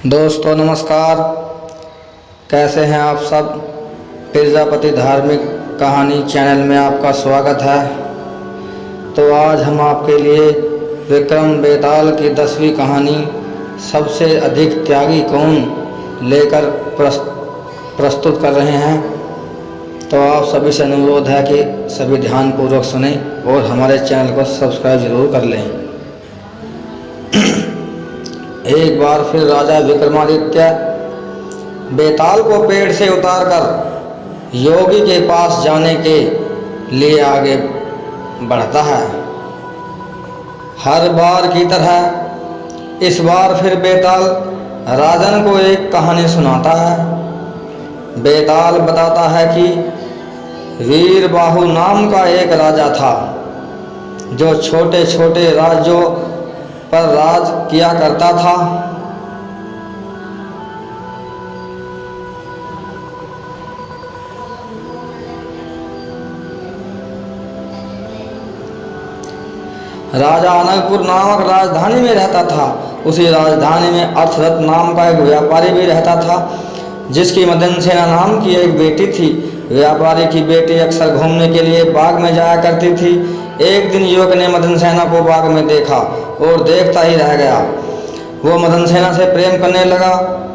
दोस्तों नमस्कार। कैसे हैं आप सब। प्रजापति धार्मिक कहानी चैनल में आपका स्वागत है। तो आज हम आपके लिए विक्रम बेताल की 10वीं कहानी सबसे अधिक त्यागी कौन लेकर प्रस्तुत कर रहे हैं। तो आप सभी से अनुरोध है कि सभी ध्यानपूर्वक सुनें और हमारे चैनल को सब्सक्राइब जरूर कर लें। एक बार फिर राजा विक्रमादित्य बेताल को पेड़ से उतारकर योगी के पास जाने के लिए आगे बढ़ता है। हर बार की तरह इस बार फिर बेताल राजन को एक कहानी सुनाता है। बेताल बताता है कि वीरबाहु नाम का एक राजा था जो छोटे छोटे राज्यों पर राज किया करता था। राजा अनकपुर नामक राजधानी में रहता था। उसी राजधानी में अर्थरथ नाम का एक व्यापारी भी रहता था जिसकी मदनसेना नाम की एक बेटी थी। व्यापारी की बेटी अक्सर घूमने के लिए बाग में जाया करती थी। एक दिन युवक ने मदनसेना को बाग में देखा और देखता ही रह गया। वो मदनसेना से प्रेम करने लगा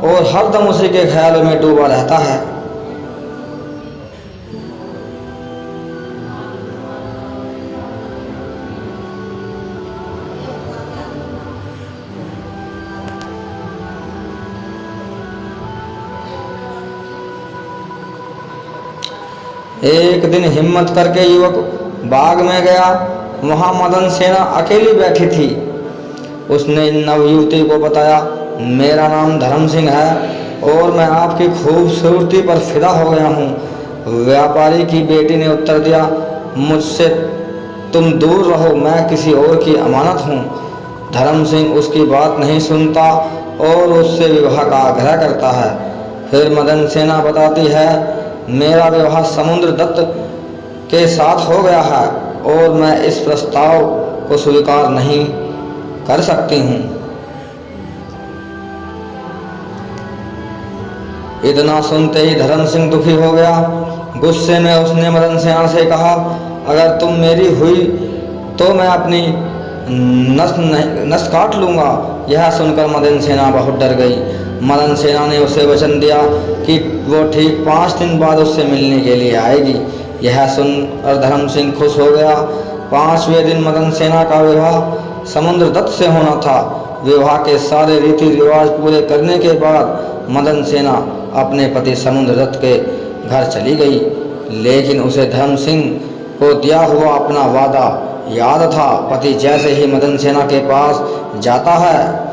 और हरदम उसी के ख्यालों में डूबा रहता है। एक दिन हिम्मत करके युवक बाग में गया। वहां मदनसेना अकेली बैठी थी। उसने नवयुवती को बताया, मेरा नाम धर्म सिंह है और मैं आपकी खूबसूरती पर फिदा हो गया हूँ। व्यापारी की बेटी ने उत्तर दिया, मुझसे तुम दूर रहो, मैं किसी और की अमानत हूँ। धर्म सिंह उसकी बात नहीं सुनता और उससे विवाह का आग्रह करता है। फिर मदनसेना बताती है, मेरा विवाह समुद्र दत्त के साथ हो गया है और मैं इस प्रस्ताव को स्वीकार नहीं कर सकती हूँ। इतना सुनते ही धर्म सिंह दुखी हो गया। गुस्से में उसने मदनसेना से कहा, अगर तुम मेरी हुई तो मैं अपनी नस काट लूँगा। यह सुनकर मदनसेना बहुत डर गई। मदनसेना ने उसे वचन दिया कि वो ठीक 5 दिन बाद उससे मिलने के लिए आएगी। यह सुनकर धर्म सिंह खुश हो गया। 5वें दिन मदनसेना का विवाह समुद्र दत्त से होना था। विवाह के सारे रीति रिवाज पूरे करने के बाद मदनसेना अपने पति समुद्र दत्त के घर चली गई। लेकिन उसे धर्म सिंह को दिया हुआ अपना वादा याद था। पति जैसे ही मदनसेना के पास जाता है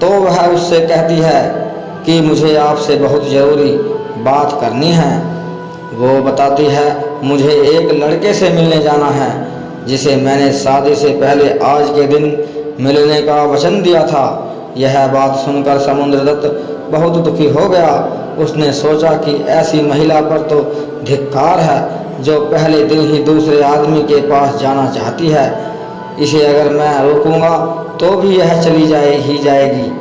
तो वह उससे कहती है कि मुझे आपसे बहुत ज़रूरी बात करनी है। वो बताती है, मुझे एक लड़के से मिलने जाना है जिसे मैंने शादी से पहले आज के दिन मिलने का वचन दिया था। यह बात सुनकर समुद्र दत्त बहुत दुखी हो गया। उसने सोचा कि ऐसी महिला पर तो धिक्कार है जो पहले दिन ही दूसरे आदमी के पास जाना चाहती है। इसे अगर मैं रोकूंगा तो भी यह चली जाएगी।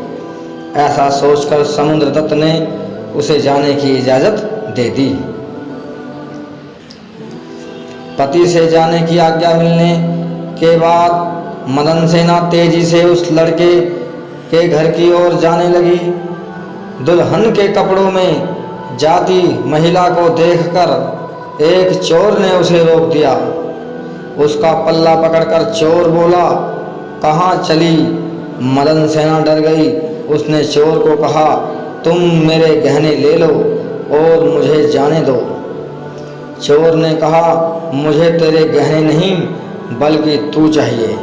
ऐसा सोचकर समुद्र दत्त ने उसे जाने की इजाज़त दे दी। पति से जाने की आज्ञा मिलने के बाद मदनसेना तेजी से उस लड़के के घर की ओर जाने लगी। दुल्हन के कपड़ों में जाती महिला को देखकर एक चोर ने उसे रोक दिया। उसका पल्ला पकड़कर चोर बोला, कहाँ चली। मदनसेना डर गई। उसने चोर को कहा, तुम मेरे गहने ले लो और मुझे जाने दो। चोर ने कहा, मुझे तेरे गहने नहीं बल्कि तू चाहिए।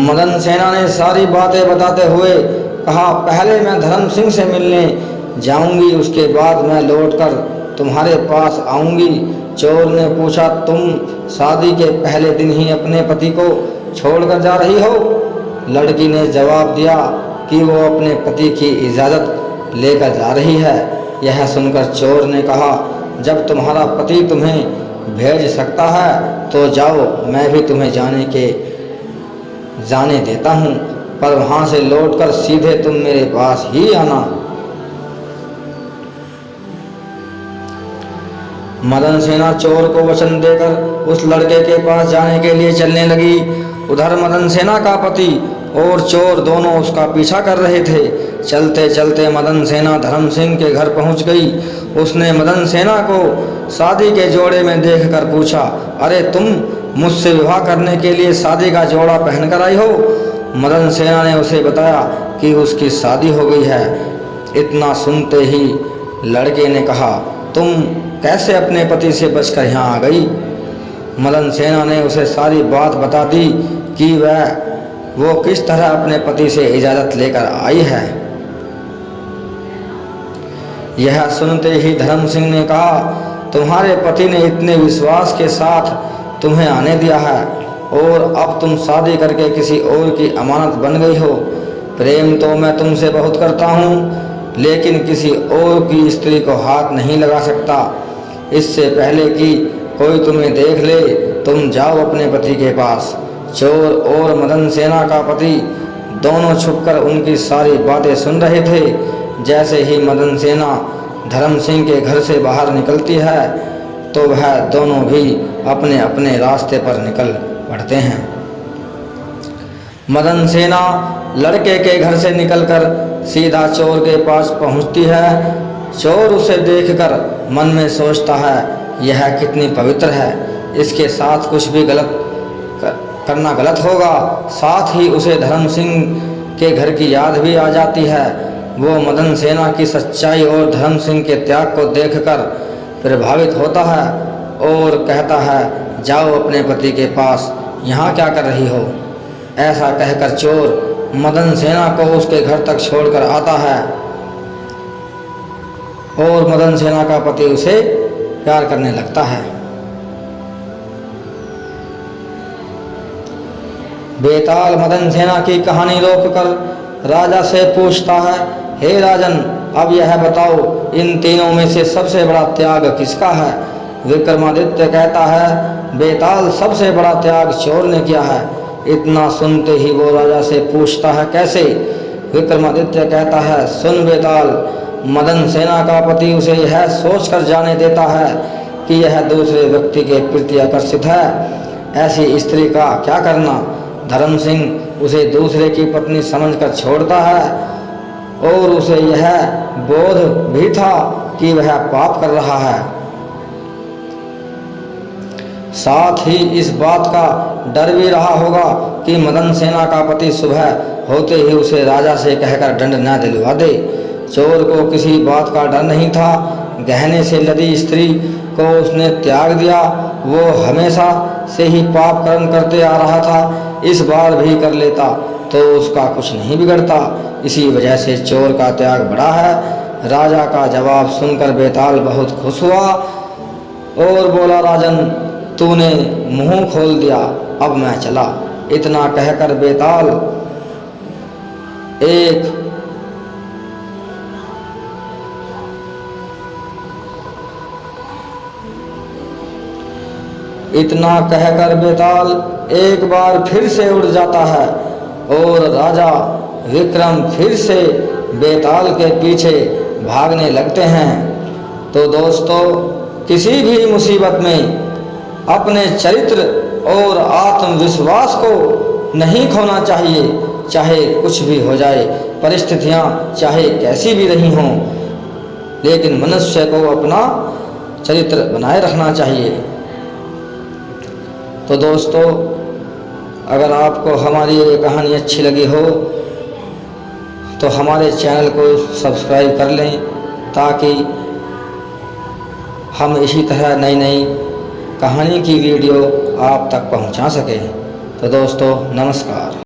मदनसेना ने सारी बातें बताते हुए कहा, पहले मैं धर्म सिंह से मिलने जाऊंगी, उसके बाद मैं लौटकर तुम्हारे पास आऊंगी। चोर ने पूछा, तुम शादी के पहले दिन ही अपने पति को छोड़कर जा रही हो। लड़की ने जवाब दिया कि वो अपने पति की इजाज़त लेकर जा रही है। यह सुनकर चोर ने कहा, जब तुम्हारा पति तुम्हें भेज सकता है तो जाओ, मैं भी तुम्हें जाने के जाने देता हूँ, पर वहाँ से लौटकर सीधे तुम मेरे पास ही आना। मदन सेना चोर को वचन देकर उस लड़के के पास जाने के लिए चलने लगी। उधर मदन सेना का पति और चोर दोनों उसका पीछा कर रहे थे। चलते चलते मदन सेना धर्म सिंह के घर पहुंच गई। उसने मदन सेना को शादी के जोड़े में देखकर पूछा, अरे तुम मुझसे विवाह करने के लिए शादी का जोड़ा पहन कर आई हो? मदन सेना ने उसे बताया कि उसकी शादी हो गई है। इतना सुनते ही लड़के ने कहा, तुम कैसे अपने पति से बचकर यहाँ आ गई? मदन सेना ने उसे सारी बात बता दी कि वो किस तरह अपने पति से इजाज़त लेकर आई है। यह सुनते ही धर्म सिंह ने कहा, तुम्हारे पति ने इतने विश्वास के साथ तुम्हें आने दिया है और अब तुम शादी करके किसी और की अमानत बन गई हो। प्रेम तो मैं तुमसे बहुत करता हूँ, लेकिन किसी और की स्त्री को हाथ नहीं लगा सकता। इससे पहले कि कोई तुम्हें देख ले, तुम जाओ अपने पति के पास। चोर और मदन सेना का पति दोनों छुपकर उनकी सारी बातें सुन रहे थे। जैसे ही मदन सेना धर्म सिंह के घर से बाहर निकलती है तो वह दोनों भी अपने अपने रास्ते पर निकल पड़ते हैं। मदन सेना लड़के के घर से निकलकर सीधा चोर के पास पहुंचती है। चोर उसे देखकर मन में सोचता है, यह कितनी पवित्र है, इसके साथ कुछ भी गलत करना गलत होगा। साथ ही उसे धर्म सिंह के घर की याद भी आ जाती है। वो मदन सेना की सच्चाई और धर्म सिंह के त्याग को देखकर प्रभावित होता है और कहता है, जाओ अपने पति के पास, यहाँ क्या कर रही हो? ऐसा कहकर चोर मदन सेना को उसके घर तक छोड़कर आता है और मदन सेना का पति उसे प्यार करने लगता है। बेताल मदन सेना की कहानी रोककर राजा से पूछता है, हे राजन, अब यह बताओ, इन तीनों में से सबसे बड़ा त्याग किसका है? विक्रमादित्य कहता है, बेताल, सबसे बड़ा त्याग चोर ने किया है। इतना सुनते ही वो राजा से पूछता है, कैसे? विक्रमादित्य कहता है, सुन बेताल, मदन सेना का पति उसे यह सोचकर जाने देता है कि यह दूसरे व्यक्ति के प्रति आकर्षित है। ऐसी स्त्री का क्या करना? धर्म सिंह उसे दूसरे की पत्नी समझकर छोड़ता है और उसे यह बोध भी था कि वह पाप कर रहा है। साथ ही इस बात का डर भी रहा होगा कि मदन सेना का पति सुबह होते ही उसे राजा से कहकर दंड न दिलवा दे। चोर को किसी बात का डर नहीं था। गहने से लदी स्त्री को उसने त्याग दिया। वो हमेशा से ही पाप कर्म करते आ रहा था, इस बार भी कर लेता तो उसका कुछ नहीं बिगड़ता। इसी वजह से चोर का त्याग बड़ा है। राजा का जवाब सुनकर बेताल बहुत खुश हुआ और बोला, राजन, तूने मुंह खोल दिया, अब मैं चला। इतना कहकर बेताल एक बार फिर से उड़ जाता है और राजा विक्रम फिर से बेताल के पीछे भागने लगते हैं। तो दोस्तों, किसी भी मुसीबत में अपने चरित्र और आत्मविश्वास को नहीं खोना चाहिए। चाहे कुछ भी हो जाए, परिस्थितियां चाहे कैसी भी रही हों, लेकिन मनुष्य को अपना चरित्र बनाए रखना चाहिए। तो दोस्तों, अगर आपको हमारी ये कहानी अच्छी लगी हो तो हमारे चैनल को सब्सक्राइब कर लें, ताकि हम इसी तरह नई नई कहानी की वीडियो आप तक पहुंचा सकें। तो दोस्तों, नमस्कार।